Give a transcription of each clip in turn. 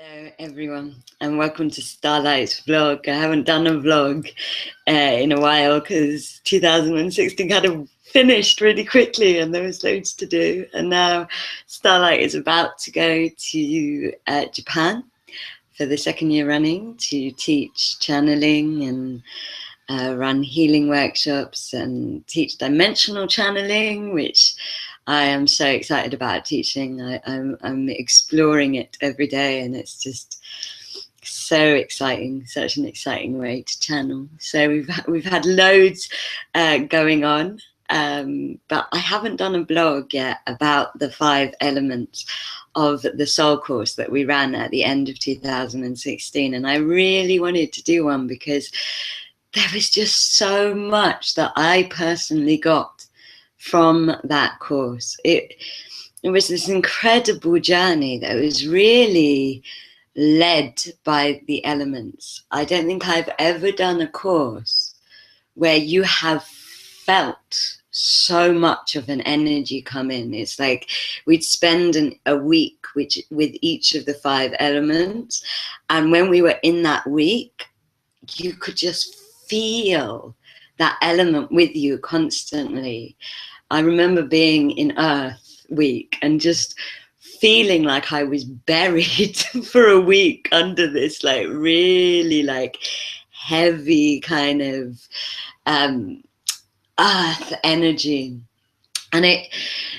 Hello everyone and welcome to Starlight's vlog. I haven't done a vlog in a while because 2016 kind of finished really quickly and there was loads to do, and now Starlight is about to go to Japan for the second year running to teach channeling and run healing workshops and teach dimensional channeling, which I am so excited about teaching. I'm exploring it every day, and it's just so exciting, such an exciting way to channel. So we've had loads going on, but I haven't done a blog yet about the 5 elements of the soul course that we ran at the end of 2016, and I really wanted to do one because there was just so much that I personally got from that course. It was this incredible journey that was really led by the elements. I don't think I've ever done a course where you have felt so much of an energy come in. It's like we'd spend a week with each of the 5 elements, and when we were in that week, you could just feel that element with you constantly. I remember being in Earth Week and just feeling like I was buried for a week under this like really like heavy kind of earth energy. And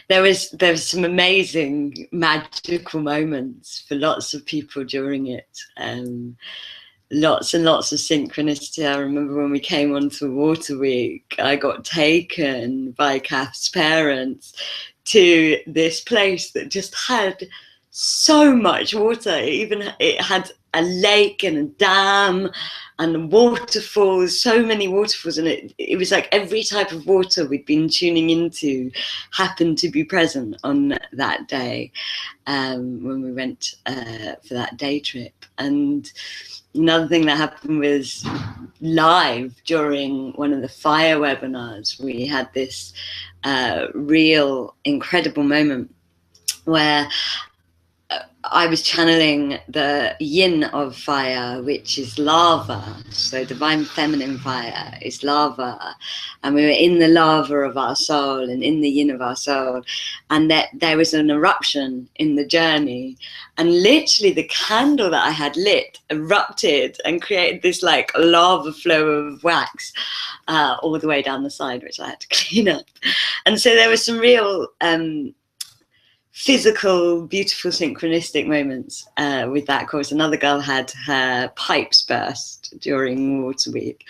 there was some amazing magical moments for lots of people during it. Lots and lots of synchronicity. I remember when we came onto Water Week, I got taken by Kath's parents to this place that just had so much water. It had a lake and a dam and waterfalls, so many waterfalls, and it was like every type of water we'd been tuning into happened to be present on that day when we went for that day trip. And another thing that happened was live during one of the fire webinars, we had this real incredible moment where I was channeling the yin of fire, which is lava. So divine feminine fire is lava. And we were in the lava of our soul and in the yin of our soul. And there was an eruption in the journey. And literally the candle that I had lit erupted and created this like lava flow of wax all the way down the side, which I had to clean up. And so there was some real physical, beautiful, synchronistic moments with that course. Another girl had her pipes burst during Water Week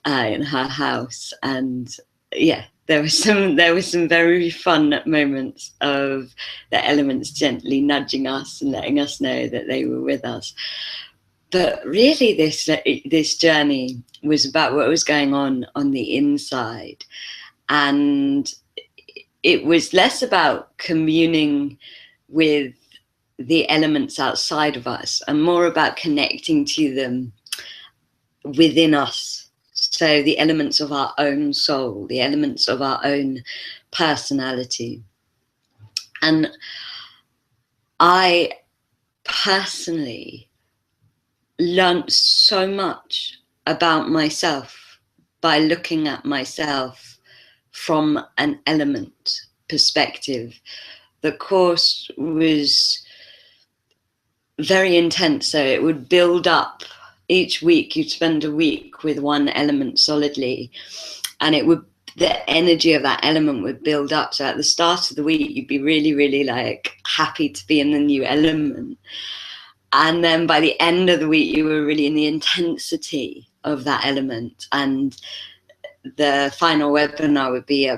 in her house, and yeah, there was some very fun moments of the elements gently nudging us and letting us know that they were with us. But really, this journey was about what was going on the inside, and it was less about communing with the elements outside of us and more about connecting to them within us. So the elements of our own soul, the elements of our own personality. And I personally learned so much about myself by looking at myself from an element perspective. The course was very intense, so it would build up. Each week you'd spend a week with one element solidly, and the energy of that element would build up. So at the start of the week you'd be really, really like happy to be in the new element, and then by the end of the week you were really in the intensity of that element. And the final webinar would be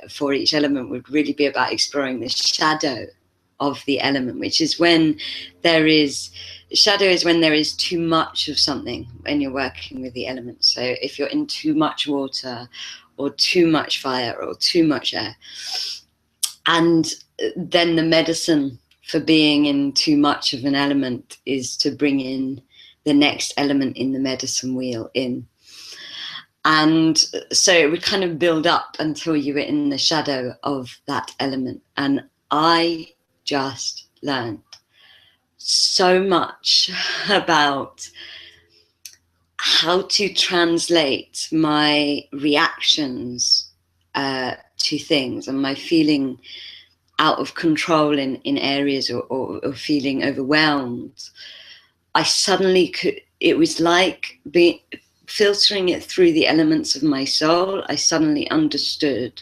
for each element would really be about exploring the shadow of the element, which is when there is too much of something when you're working with the elements. So if you're in too much water or too much fire or too much air, and then the medicine for being in too much of an element is to bring in the next element in the medicine wheel in. And so it would kind of build up until you were in the shadow of that element. And I just learned so much about how to translate my reactions to things and my feeling out of control in areas, or feeling overwhelmed. I suddenly could, it was like filtering it through the elements of my soul. I suddenly understood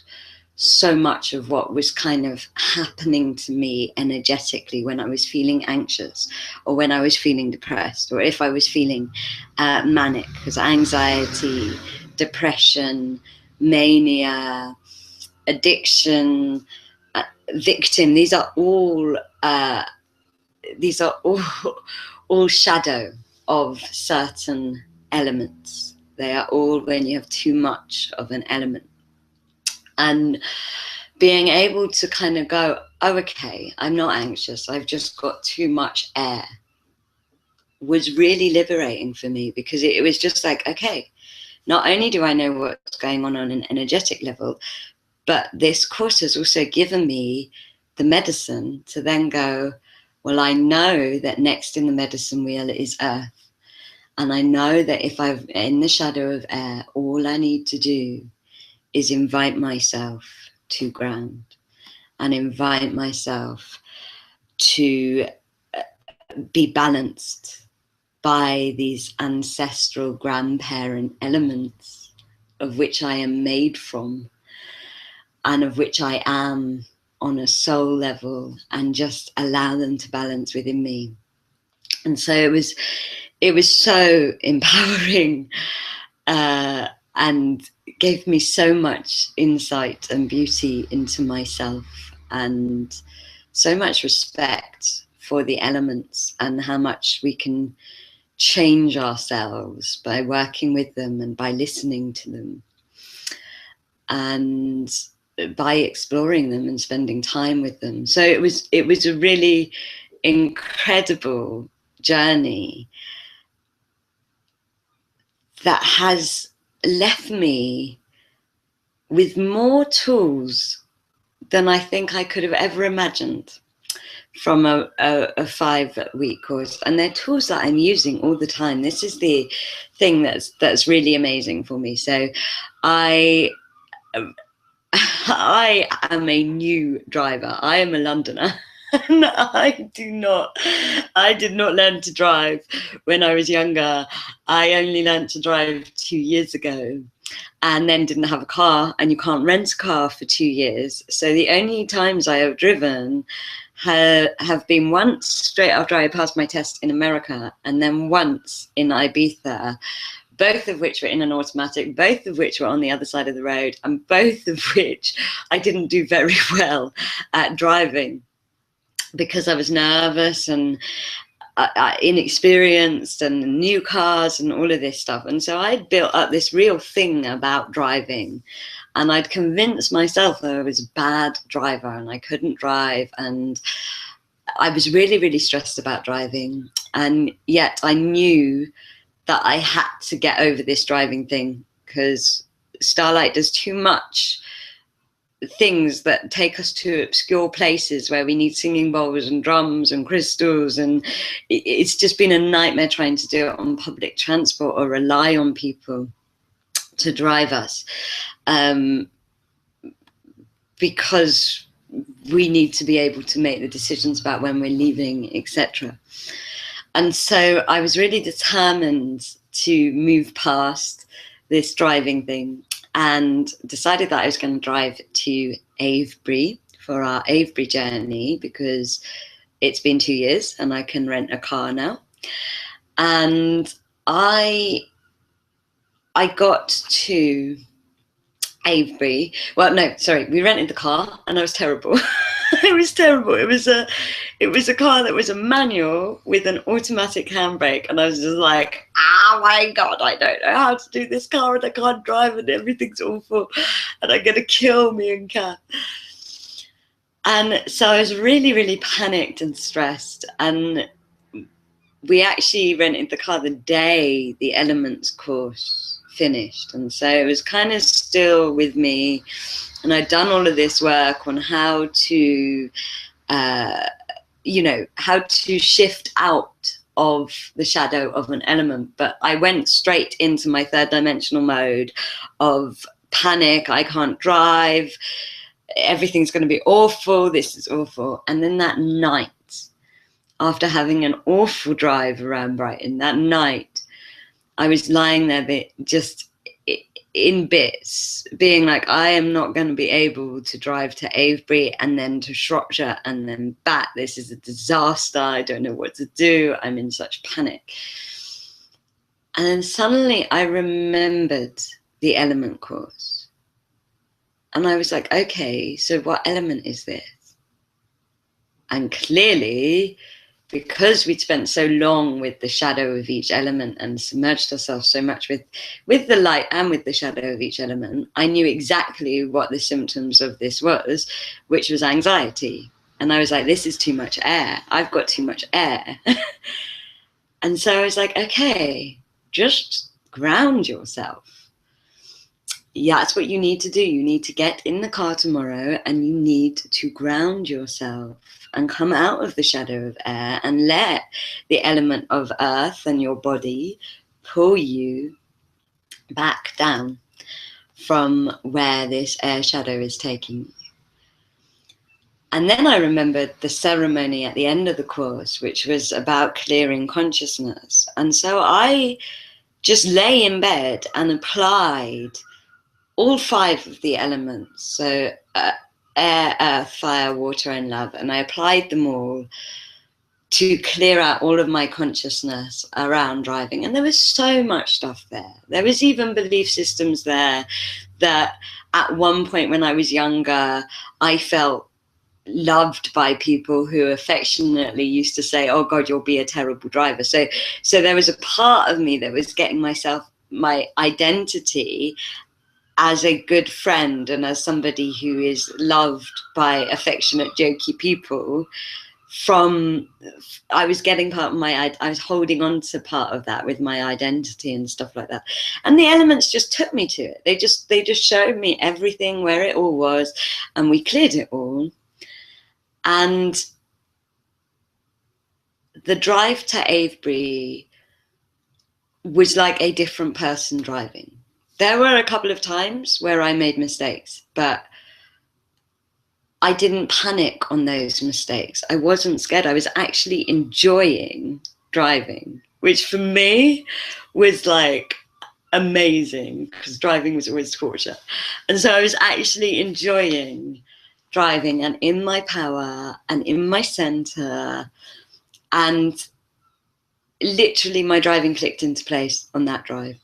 so much of what was kind of happening to me energetically when I was feeling anxious, or when I was feeling depressed, or if I was feeling manic, because anxiety, depression, mania, addiction, victim, these are all all shadow of certain elements. They are all when you have too much of an element. And being able to kind of go, oh, okay, I'm not anxious, I've just got too much air, was really liberating for me, because it was just like, okay, not only do I know what's going on an energetic level, but this course has also given me the medicine to then go, well, I know that next in the medicine wheel is earth. And I know that if I'm in the shadow of air, all I need to do is invite myself to ground, and invite myself to be balanced by these ancestral grandparent elements of which I am made from, and of which I am on a soul level, and just allow them to balance within me. And so it was so empowering, and gave me so much insight and beauty into myself, and so much respect for the elements, and how much we can change ourselves by working with them, and by listening to them, and by exploring them and spending time with them. So it was a really incredible journey that has left me with more tools than I think I could have ever imagined from a 5-week course. And they're tools that I'm using all the time. This is the thing that's really amazing for me. So I am a new driver. I am a Londoner. And I did not learn to drive when I was younger. I only learned to drive 2 years ago, and then didn't have a car, and you can't rent a car for 2 years. So the only times I have driven have been once straight after I passed my test in America, and then once in Ibiza, both of which were in an automatic, both of which were on the other side of the road, and both of which I didn't do very well at driving, because I was nervous and inexperienced, and new cars and all of this stuff. And so I'd built up this real thing about driving, and I'd convinced myself that I was a bad driver and I couldn't drive, and I was really, really stressed about driving. And yet I knew that I had to get over this driving thing, because Starlight does too much things that take us to obscure places where we need singing bowls and drums and crystals, and it's just been a nightmare trying to do it on public transport or rely on people to drive us, because we need to be able to make the decisions about when we're leaving, etc. And so I was really determined to move past this driving thing, and decided that I was going to drive to Avebury for our Avebury journey, because it's been 2 years and I can rent a car now. And I got to Avebury. Well, no, sorry, we rented the car, and I was terrible. It was terrible. It was a car that was a manual with an automatic handbrake, and I was just like, oh my God, I don't know how to do this car, and I can't drive, and everything's awful, and I'm gonna kill me and Kat. And so I was really, really panicked and stressed. And we actually rented the car the day the Elements course finished, and so it was kind of still with me. And I'd done all of this work on how to you know, how to shift out of the shadow of an element. But I went straight into my third dimensional mode of panic. I can't drive. Everything's going to be awful. This is awful. And then that night, after having an awful drive around Brighton, that night, I was lying there just in bits, being like, I am not going to be able to drive to Avebury and then to Shropshire and then back. This is a disaster. I don't know what to do. I'm in such panic. And then suddenly I remembered the element course. And I was like, okay, so what element is this? And clearly, because we'd spent so long with the shadow of each element and submerged ourselves so much with the light and with the shadow of each element, I knew exactly what the symptoms of this was, which was anxiety. And I was like, this is too much air. I've got too much air. And so I was like, okay, just ground yourself. Yeah, that's what you need to do. You need to get in the car tomorrow and you need to ground yourself and come out of the shadow of air and let the element of earth and your body pull you back down from where this air shadow is taking you. And then I remembered the ceremony at the end of the course, which was about clearing consciousness. And so I just lay in bed and applied all 5 of the elements, so air, earth, fire, water, and love, and I applied them all to clear out all of my consciousness around driving. And there was so much stuff there. There was even belief systems there that at one point when I was younger, I felt loved by people who affectionately used to say, oh God, you'll be a terrible driver. So there was a part of me that was getting my identity as a good friend and as somebody who is loved by affectionate, jokey people. I was getting part of I was holding on to part of that with my identity and stuff like that. And the elements just took me to it. They just showed me everything, where it all was, and we cleared it all. And the drive to Avebury was like a different person driving. There were a couple of times where I made mistakes, but I didn't panic on those mistakes. I wasn't scared. I was actually enjoying driving, which for me was like amazing, because driving was always torture. And so I was actually enjoying driving and in my power and in my center. And literally my driving clicked into place on that drive.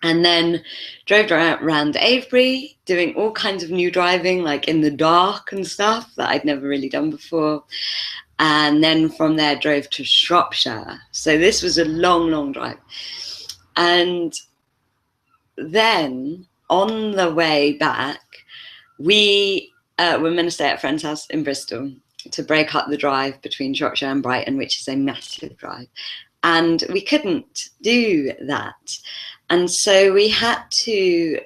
And then drove around Avebury, doing all kinds of new driving, like in the dark and stuff that I'd never really done before. And then from there drove to Shropshire. So this was a long, long drive. And then on the way back, we were meant to stay at a friend's house in Bristol to break up the drive between Shropshire and Brighton, which is a massive drive. And we couldn't do that. And so we had to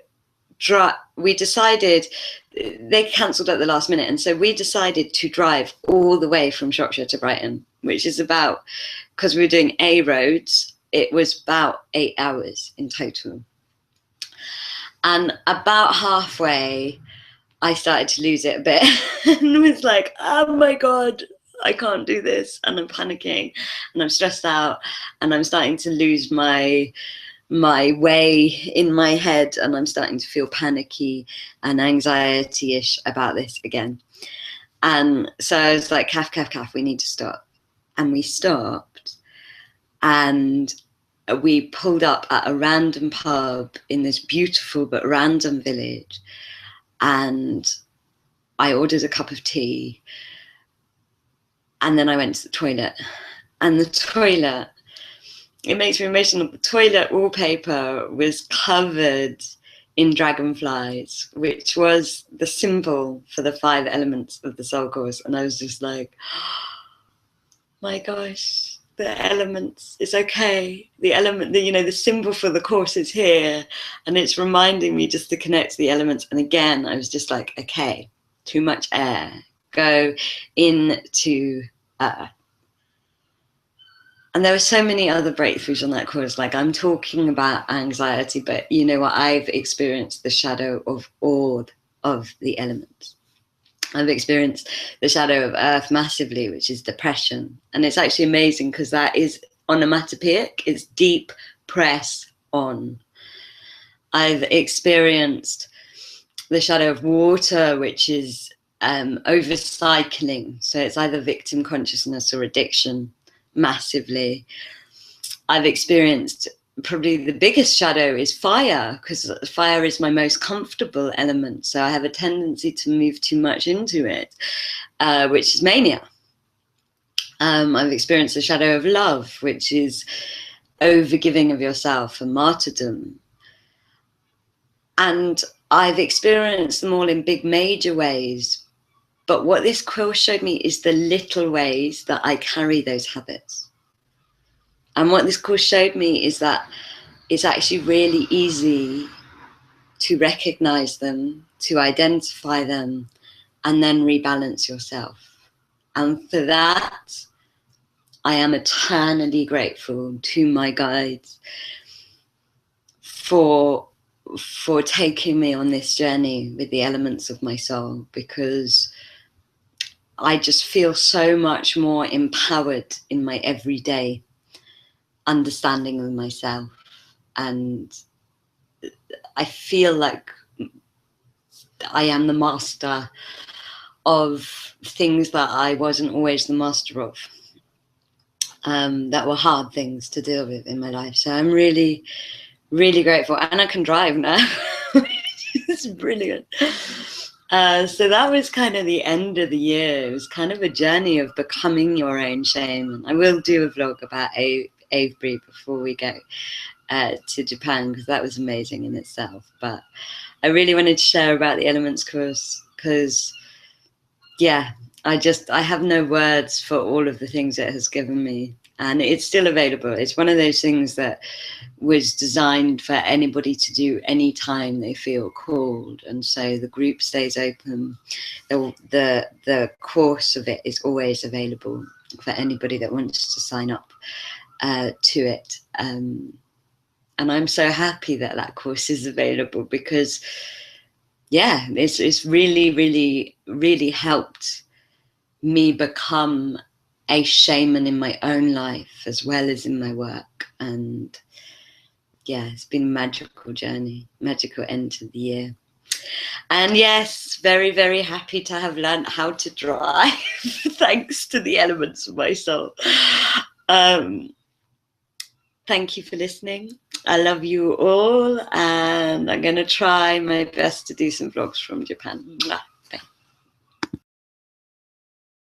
we decided, they cancelled at the last minute. And so we decided to drive all the way from Shropshire to Brighton, which is about, because we were doing A roads, it was about 8 hours in total. And about halfway, I started to lose it a bit and was like, oh my God, I can't do this. And I'm panicking and I'm stressed out and I'm starting to lose my way in my head, and I'm starting to feel panicky and anxiety-ish about this again. And so I was like, Kath, we need to stop. And we stopped, and we pulled up at a random pub in this beautiful but random village, and I ordered a cup of tea, and then I went to the toilet. And the toilet, it makes me emotional. The toilet wallpaper was covered in dragonflies, which was the symbol for the 5 elements of the soul course. And I was just like, oh my gosh, the elements, it's okay. The element, the symbol for the course is here. And it's reminding me just to connect to the elements. And again, I was just like, okay, too much air. Go into And there were so many other breakthroughs on that course. Like, I'm talking about anxiety, but you know what? I've experienced the shadow of all of the elements. I've experienced the shadow of earth massively, which is depression. And it's actually amazing because that is onomatopoeic. It's deep press on. I've experienced the shadow of water, which is overcycling. So it's either victim consciousness or addiction, massively. I've experienced probably the biggest shadow is fire, because fire is my most comfortable element. So I have a tendency to move too much into it, which is mania. I've experienced the shadow of love, which is overgiving of yourself and martyrdom. And I've experienced them all in big major ways. But what this course showed me is the little ways that I carry those habits. And what this course showed me is that it's actually really easy to recognize them, to identify them, and then rebalance yourself. And for that, I am eternally grateful to my guides for taking me on this journey with the elements of my soul, because I just feel so much more empowered in my everyday understanding of myself. And I feel like I am the master of things that I wasn't always the master of, that were hard things to deal with in my life. So I'm really, really grateful. And I can drive now. It's brilliant. So that was kind of the end of the year. It was kind of a journey of becoming your own shaman. I will do a vlog about Avebury before we go to Japan, because that was amazing in itself. But I really wanted to share about the Elements course because, yeah, I have no words for all of the things it has given me. And it's still available. It's one of those things that was designed for anybody to do anytime they feel called. And so the group stays open. The course of it is always available for anybody that wants to sign up to it. And I'm so happy that that course is available because, yeah, it's really, really, really helped me become a shaman in my own life as well as in my work. And yeah, it's been a magical journey, magical end to the year. And yes, very, very happy to have learned how to drive thanks to the elements of my soul. Thank you for listening. I love you all, and I'm going to try my best to do some vlogs from Japan. Mwah.